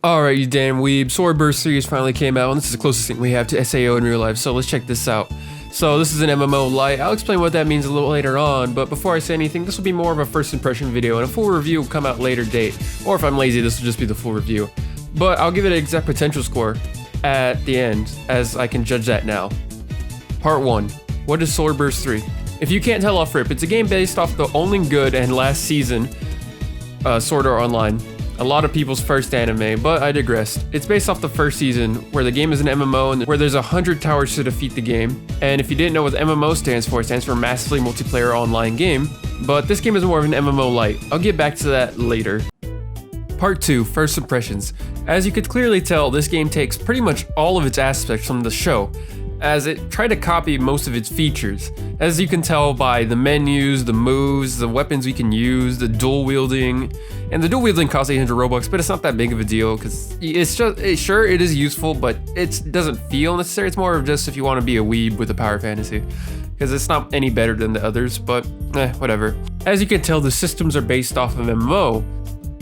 Alright, you damn weeb, SwordBurst 3 finally came out, and this is the closest thing we have to SAO in real life, so let's check this out. So this is an MMO LITE. I'll explain what that means a little later on, but before I say anything, this will be more of a first impression video, and a full review will come out later date. Or if I'm lazy, this will just be the full review. But I'll give it an exact potential score at the end, as I can judge that now. Part 1. What is SwordBurst 3? If you can't tell off rip, it's a game based off the only good and last season, Sword Art Online. A lot of people's first anime, but I digressed. It's based off the first season, where the game is an MMO and where there's 100 towers to defeat the game. And if you didn't know what MMO stands for, it stands for Massively Multiplayer Online Game. But this game is more of an MMO LITE. I'll get back to that later. Part 2, First Impressions. As you could clearly tell, this game takes pretty much all of its aspects from the show, as it tried to copy most of its features. As you can tell by the menus, the moves, the weapons we can use, the dual wielding. And the dual wielding costs 800 Robux, but it's not that big of a deal because it's just, sure it is useful, but it doesn't feel necessary. It's more of just if you want to be a weeb with a power fantasy, because it's not any better than the others, but whatever. As you can tell, the systems are based off of MMO,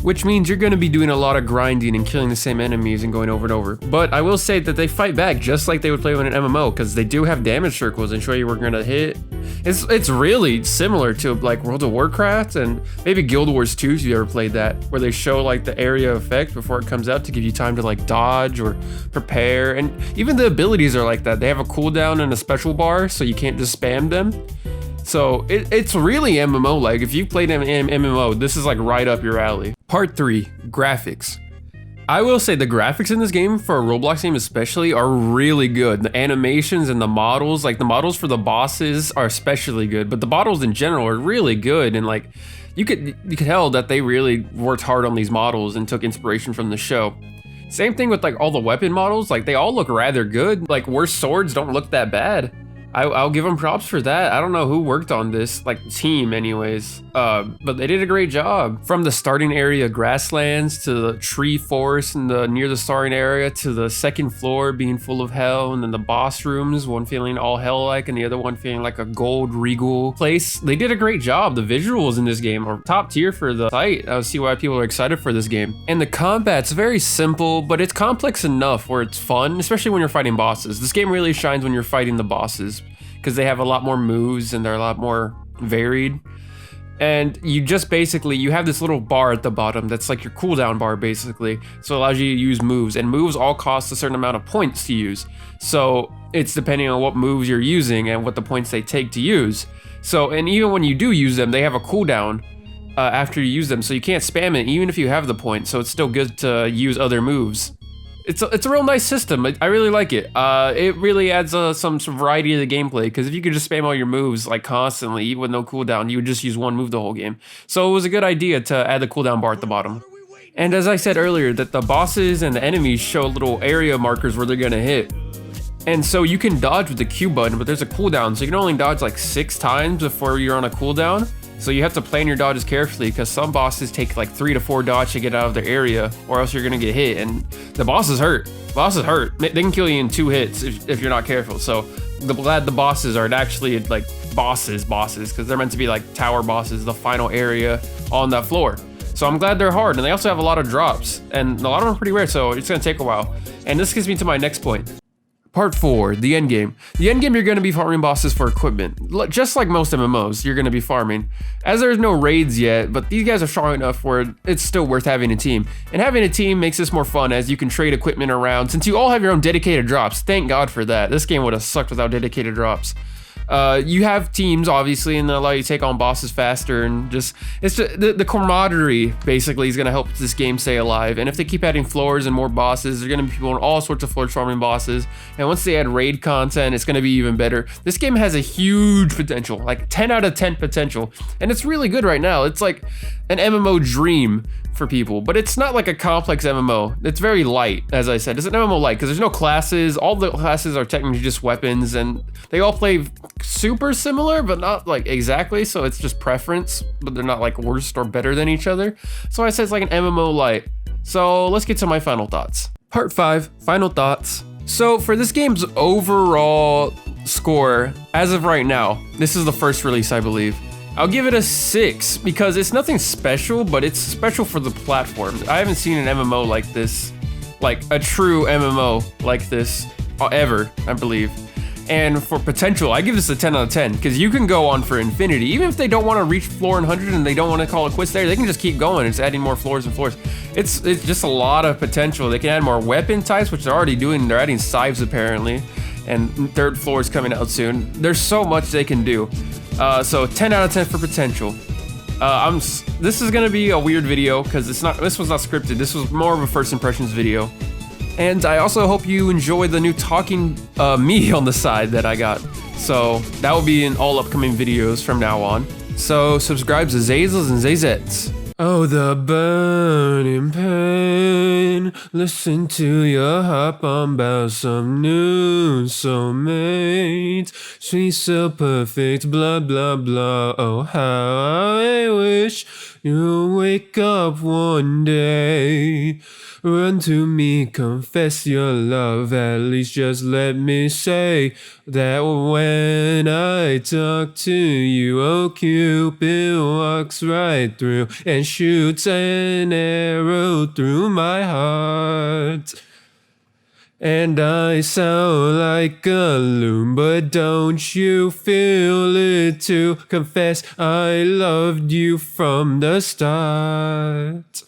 which means you're going to be doing a lot of grinding and killing the same enemies and going over and over. But I will say that they fight back just like they would play with an MMO, because they do have damage circles and show you where you're going to hit. It's really similar to like World of Warcraft and maybe Guild Wars 2 if you ever played that, where they show like the area effect before it comes out to give you time to like dodge or prepare. And even the abilities are like that. They have a cooldown and a special bar, so you can't just spam them. So it's really MMO like. If you've played an MMO, this is like right up your alley. Part 3, Graphics. I will say the graphics in this game, for a Roblox game especially, are really good. The animations and the models, like the models for the bosses are especially good, but the models in general are really good, and like you could tell that they really worked hard on these models and took inspiration from the show. Same thing with like all the weapon models, like they all look rather good. Like worse swords don't look that bad. I'll give them props for that. I don't know who worked on this, like team anyways, but they did a great job. From the starting area grasslands to the tree forest and near the starting area to the second floor being full of hell, and then the boss rooms, one feeling all hell-like and the other one feeling like a gold regal place. They did a great job. The visuals in this game are top tier for the site. I see why people are excited for this game. And the combat's very simple, but it's complex enough where it's fun, especially when you're fighting bosses. This game really shines when you're fighting the bosses, because they have a lot more moves and they're a lot more varied. And you just basically, you have this little bar at the bottom that's like your cooldown bar basically. So it allows you to use moves, and moves all cost a certain amount of points to use. So it's depending on what moves you're using and what the points they take to use. So, and even when you do use them, they have a cooldown after you use them. So you can't spam it even if you have the points. So it's still good to use other moves. It's a real nice system. I really like it. It really adds some variety to the gameplay, because if you could just spam all your moves like constantly, even with no cooldown, you would just use one move the whole game. So it was a good idea to add the cooldown bar at the bottom. And as I said earlier, that the bosses and the enemies show little area markers where they're gonna hit. And so you can dodge with the Q button, but there's a cooldown, so you can only dodge like 6 times before you're on a cooldown. So you have to plan your dodges carefully, because some bosses take like 3 to 4 dodge to get out of their area, or else you're gonna get hit. And the bosses hurt. Bosses hurt. They can kill you in 2 hits if you're not careful. So glad the bosses are actually like bosses, because they're meant to be like tower bosses, the final area on that floor. So I'm glad they're hard, and they also have a lot of drops, and a lot of them are pretty rare, so it's gonna take a while. And this gets me to my next point. Part 4, the endgame. The endgame, you're going to be farming bosses for equipment. Just like most MMOs, you're going to be farming. As there's no raids yet, but these guys are strong enough where it's still worth having a team. And having a team makes this more fun, as you can trade equipment around, since you all have your own dedicated drops. Thank God for that. This game would have sucked without dedicated drops. You have teams obviously, and they allow you to take on bosses faster, and it's just the camaraderie basically is going to help this game stay alive. And if they keep adding floors and more bosses, there's going to be people on all sorts of floors farming bosses, and once they add raid content, it's going to be even better. This game has a huge potential, like 10 out of 10 potential, and it's really good right now. It's like an MMO dream for people, but it's not like a complex MMO. It's very light, as I said. It's an MMO light because there's no classes. All the classes are technically just weapons, and they all play super similar, but not like exactly. So it's just preference, but they're not like worse or better than each other. So I said it's like an MMO light. So let's get to my final thoughts. Part 5, final thoughts. So for this game's overall score, as of right now, this is the first release, I believe. I'll give it a 6 because it's nothing special, but it's special for the platform. I haven't seen an MMO like this like a true MMO like this ever, I believe. And for potential, I give this a 10 out of 10 because you can go on for infinity. Even if they don't want to reach floor 100 and they don't want to call it quits there, they can just keep going. It's adding more floors and floors. It's just a lot of potential. They can add more weapon types, which they're already doing. They're adding scythes apparently, and third floor is coming out soon. There's so much they can do. So 10 out of 10 for potential. This is gonna be a weird video because this was not scripted. This was more of a first impressions video. And I also hope you enjoy the new talking me on the side that I got. So that will be in all upcoming videos from now on. So subscribe to Zazels and Zazettes. Oh, the burning pain. Listen to your heart bomb about some new soulmate. Sweet, so perfect, blah, blah, blah. Oh, how I wish you'll wake up one day. Run to me, confess your love. At least just let me say that when I talk to you, oh, Cupid walks right through and shoots an arrow through my heart. And I sound like a loon, but don't you feel it too? Confess I loved you from the start.